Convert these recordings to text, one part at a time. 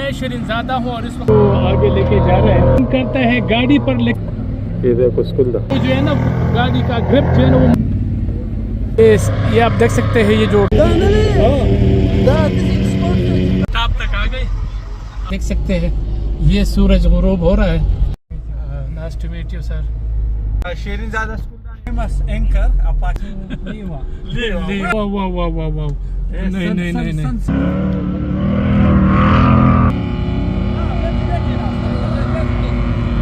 मैं शरीनज़ादा हूँ और इस वक्त आगे लेके जा रहे हैं। करता है गाड़ी पर ये देखो स्कूल दा जो है ना गाड़ी का ग्रिप जो है ना वो ये आप देख सकते हैं। ये जो टॉप तक आ गए देख सकते हैं। ये सूरज गुरूब हो रहा है। Nice to meet you sir. शरीनज़ादा स्कूल का फेमस एंकर अपाची लीवा वाह वाह वाह वाह वाह। नहीं नहीं नहीं नहीं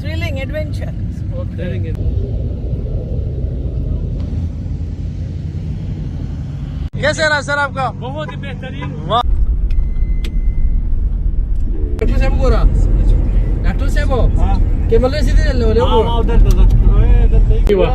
Thrilling adventure. कैसे रहा सर आपका बहुत ही बेहतरीन। डॉक्टर साहब को रहा डॉक्टर साहब को के मल्ले सीधे चल लो वाह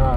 हां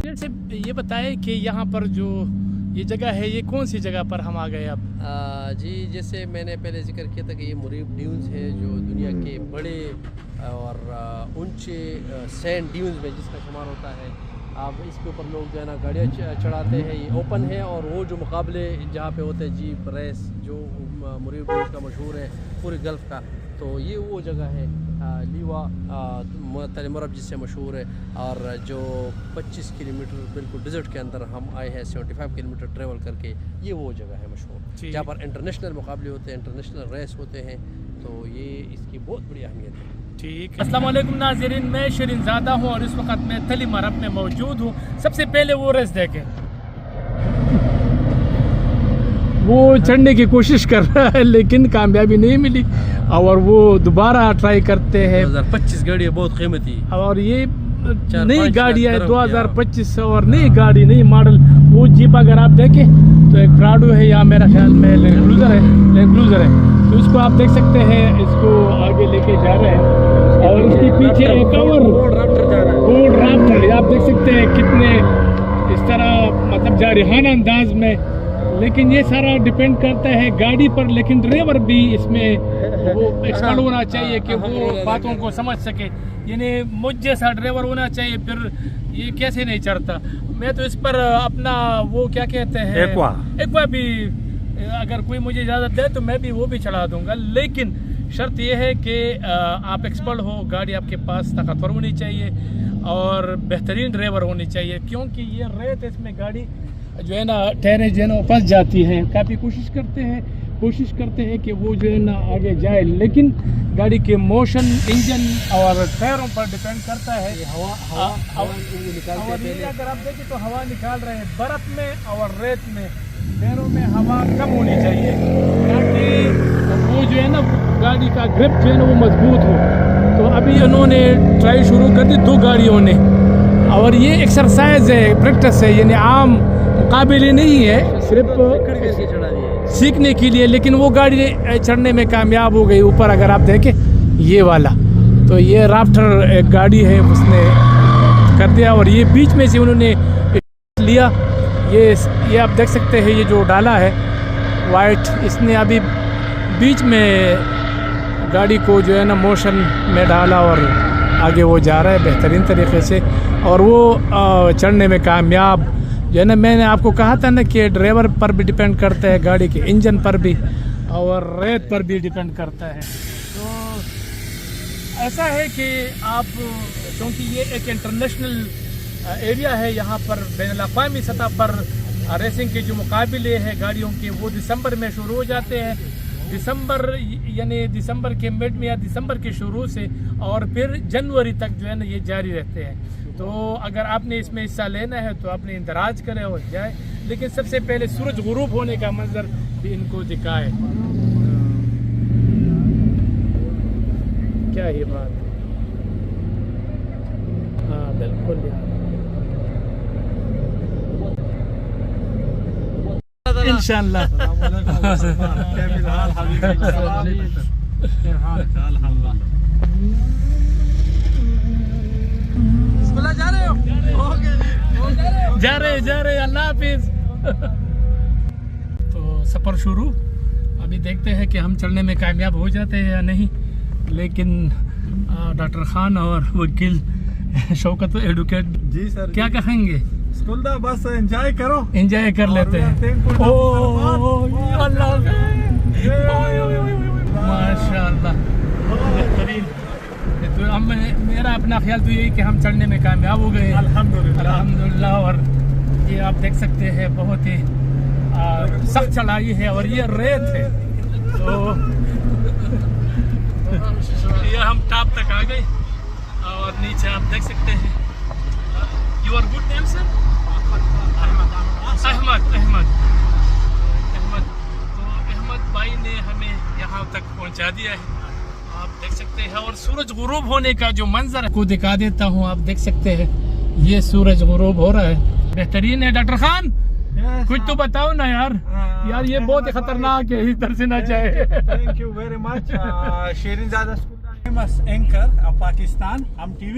जैसे ये बताएं कि यहाँ पर जो ये जगह है ये कौन सी जगह पर हम आ गए अब? जी जैसे मैंने पहले जिक्र किया था कि ये मुरीब ड्यून्स है जो दुनिया के बड़े और ऊंचे सैंड ड्यून्स में जिसका शुमार होता है। अब इसके ऊपर लोग जो है ना गाड़ियाँ चढ़ाते हैं। ये ओपन है और वो जो मुकाबले जहाँ पे होते हैं जीप रेस जो मुरीब ड्यून्स का मशहूर है पूरे गल्फ़ का, तो ये वो जगह है लीवा मुरब जिससे मशहूर है। और जो 25 किलोमीटर बिल्कुल डिज़र्ट के अंदर हम आए हैं 75 किलोमीटर ट्रेवल करके, ये वो जगह है मशहूर जहाँ पर इंटरनेशनल मुकाबले होते हैं, इंटरनेशनल रेस होते हैं। तो ये इसकी बहुत बड़ी अहमियत है। ठीक है। अस्सलाम वालेकुम नाज़रीन, मैं शरीनज़ादा हूँ और इस वक्त मैं तली मरब में मौजूद हूँ। सबसे पहले वो रेस देखें, वो चढ़ने की कोशिश कर रहा है लेकिन कामयाबी नहीं मिली और वो दोबारा ट्राई करते हैं। 2025 गाड़ी बहुत कीमती और ये नई गाड़ी है 2025 और नई गाड़ी नई मॉडल। वो जीप अगर आप देखें तो एक प्राडो है या मेरा ख्याल में लैंड क्रूज़र है। तो इसको आप देख सकते हैं, इसको आगे लेके जा रहे हैं और इसके पीछे एक और फोर्ड राफ्टर आप देख सकते हैं कितने इस तरह मतलब जारिहाना अंदाज में। लेकिन ये सारा डिपेंड करता है गाड़ी पर, लेकिन ड्राइवर भी इसमें वो एक्सपर्ट होना चाहिए कि वो बातों को समझ सके। यानी मुझ जैसा ड्राइवर होना चाहिए, फिर ये कैसे नहीं चढ़ता। मैं तो इस पर अपना वो क्या कहते हैं एक्वा भी अगर कोई मुझे इजाज़त दे तो मैं भी वो भी चढ़ा दूंगा। लेकिन शर्त यह है कि आप एक्सपर्ट हो, गाड़ी आपके पास ताकतवर होनी चाहिए और बेहतरीन ड्राइवर होनी चाहिए, क्योंकि ये रेत इसमें गाड़ी जो है ना ठहरे जो है ना फंस जाती है। काफ़ी कोशिश करते हैं कि वो जो है ना आगे जाए, लेकिन गाड़ी के मोशन इंजन और टायरों पर डिपेंड करता है। हवा अगर आप देखें तो हवा निकाल रहे हैं बर्फ़ में और रेत में, टायरों में हवा कम होनी चाहिए ताकि वो जो है ना गाड़ी का ग्रिप जो है ना वो मजबूत हो। तो अभी उन्होंने ट्राई शुरू कर दी 2 गाड़ियों ने, और ये एक्सरसाइज है, प्रैक्टिस है, यानी आम मुकाबले नहीं है, सिर्फ सीखने के लिए। लेकिन वो गाड़ी चढ़ने में कामयाब हो गई ऊपर अगर आप देखें ये वाला। तो ये राफ्टर एक गाड़ी है उसने कर दिया और ये बीच में से उन्होंने लिया। ये आप देख सकते हैं, ये जो डाला है वाइट, इसने अभी बीच में गाड़ी को जो है ना मोशन में डाला और आगे वो जा रहा है बेहतरीन तरीके से। और वो चढ़ने में कामयाब जो है ना, मैंने आपको कहा था ना कि ड्राइवर पर भी डिपेंड करता है, गाड़ी के इंजन पर भी और रेत पर भी डिपेंड करता है। तो ऐसा है कि आप, क्योंकि ये एक इंटरनेशनल एरिया है, यहाँ पर बैनुल-अक़वामी सतह पर रेसिंग के जो मुकाबले हैं गाड़ियों के वो दिसंबर में शुरू हो जाते हैं। दिसंबर यानी दिसंबर के मिड में या दिसंबर के शुरू से और फिर जनवरी तक जो है ना ये जारी रहते हैं। तो तो अगर आपने इसमें हिस्सा लेना है तो आपने इंदराज करें और जाए, लेकिन सबसे पहले सूरज गुरूब होने का मंजर भी इनको दिखाए। क्या ही बात है। हाँ बिल्कुल यार, इंशाल्लाह। जा रहे अल्लाह हाफिज। तो सफ़र शुरू, अभी देखते हैं कि हम चलने में कामयाब हो जाते हैं या नहीं, लेकिन डॉक्टर खान और वकील शौकत एडवोकेट जी सर, क्या कहेंगे? स्कूल दा बस एंजॉय करो, एंजॉय कर लेते हैं। माशाल्लाह बेहतरीन। तो हम, मेरा अपना ख्याल तो यही कि हम चढ़ने में कामयाब हो गए अल्हम्दुलिल्लाह। और ये आप देख सकते हैं बहुत ही सख्त चढ़ाई है और ये रेत है। तो ये हम टॉप तक आ गए और नीचे आप देख सकते हैं। Your good name sir? Ahmed. तो अहमद भाई ने हमें यहाँ तक पहुँचा दिया है, आप देख सकते हैं। और सूरज गुरूब होने का जो मंजर को दिखा देता हूँ, आप देख सकते हैं ये सूरज गुरूब हो रहा है। बेहतरीन है। डॉक्टर खान कुछ तो बताओ ना यार। यार ये बहुत ही खतरनाक है, इधर से ना जाए। Thank you very much. Shirin Zada School famous anchor of Pakistan, TV,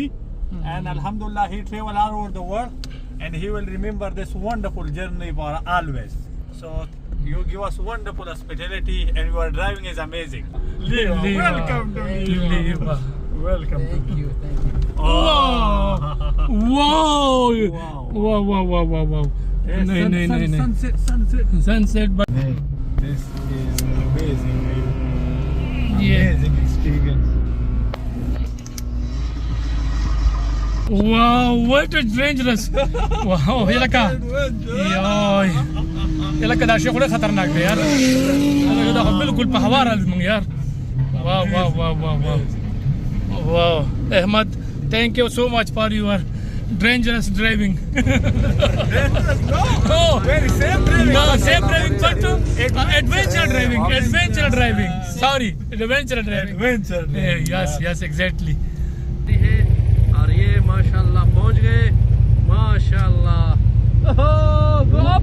and Alhamdulillah he travel all over the world, and he will remember this wonderful journey for always. So you give us wonderful hospitality, and your driving is amazing. Welcome to me. Welcome. Thank you. वाह। नहीं sunset This is amazing. Yeah. Amazing experience. Wow, what a dangerous. Wow, ये लगा दाशे खुले खतरनाक है यार। अरे ये तो बिल्कुल पहाड़ है यार। वाह Ahmad, thank you so much for your dangerous driving. No, Very safe driving. no, safe driving but adventure driving. Sorry, adventure driving. Adventure. Yes, exactly. और ये माशाल्लाह पहुंच गए, माशाल्लाह। ओहो, अप।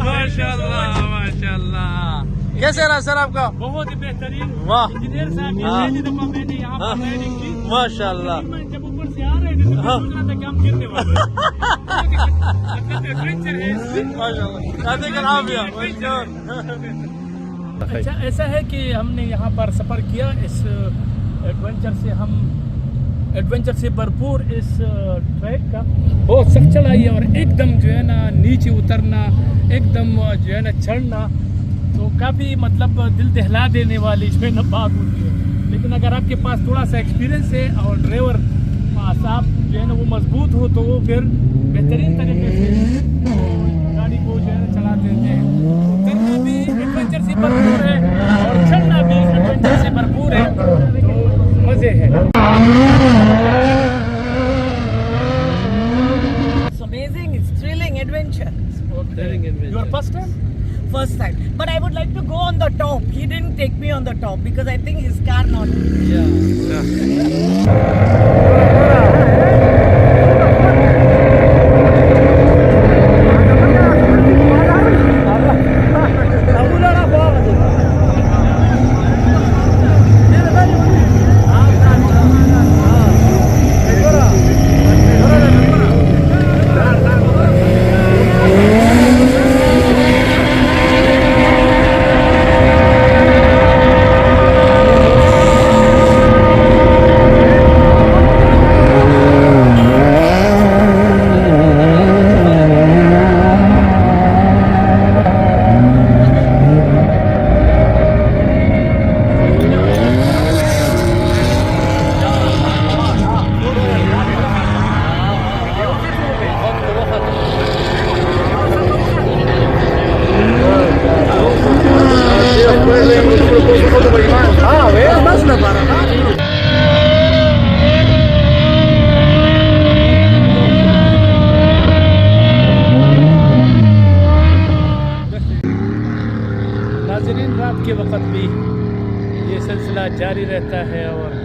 माशाल्लाह। कैसे रहा सर आपका? बहुत ही बेहतरीन। वाह। इंजीनियर साहब, ये पहली दफा मैंने यहाँ पर राइडिंग की। माशाल्लाह। मैं जब ऊपर से आ रहे थे तो सोच रहा था कि हम गिरने वाले हैं। एडवेंचर है इसमें। माशाल्लाह, यादिक आफिया। अच्छा, ऐसा है कि हमने यहाँ पर सफ़र किया इस एडवेंचर से भरपूर इस ट्रैक का। बहुत सख्त चढ़ाई है और एकदम जो है ना नीचे उतरना, एकदम जो है ना चढ़ना, तो काफ़ी मतलब दिल दहला देने वाली इसमें न बात होती है। लेकिन अगर आपके पास थोड़ा सा एक्सपीरियंस है और ड्राइवर साहब जो है ना वो मजबूत हो, तो वो फिर बेहतरीन तरीके से गाड़ी को जो है ना चला देते हैं। उतरना भी एडवेंचर से भरपूर है और चढ़ना भी एडवेंचर से भरपूर है, तो मज़े है। It's amazing. It's thrilling adventure. Your first time? First time. But I would like to go on the top. He didn't take me on the top because I think his car not.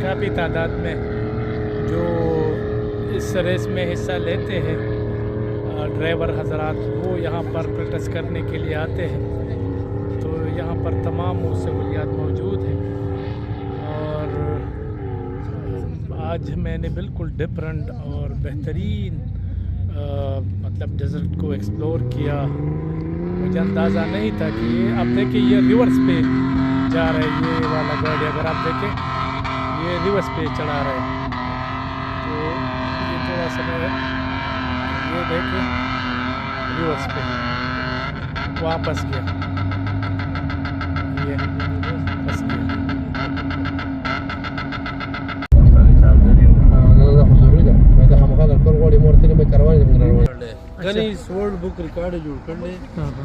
काफ़ी तादाद में जो इस race में हिस्सा लेते हैं driver हजरात, वो यहाँ पर प्रैक्टिस करने के लिए आते हैं। तो यहाँ पर तमाम वो सहूलियात मौजूद हैं। और आज मैंने बिल्कुल डिफरेंट और बेहतरीन मतलब डेजर्ट को एक्सप्लोर किया। मुझे अंदाज़ा नहीं था कि ये, आप देखिए ये रिवर्स पे जा रहा है, ये वाला गाड़ी अगर आप देखें ये रिवर्स पे चढ़ा रहा है। तो ये थोड़ा समय ये देखें रिवर्स पे वापस गया, ये बस गया। गिनीज वर्ल्ड बुक रिकॉर्ड जोड़ कर ले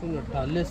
48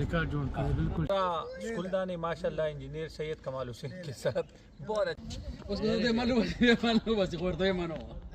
रिकॉर्ड जोड़ कर बिल्कुल। स्कूलदानी माशाल्लाह इंजीनियर सैयद कमाल हुसैन के साथ बहुत अच्छा। उसको तो मालूम है, मालूम है,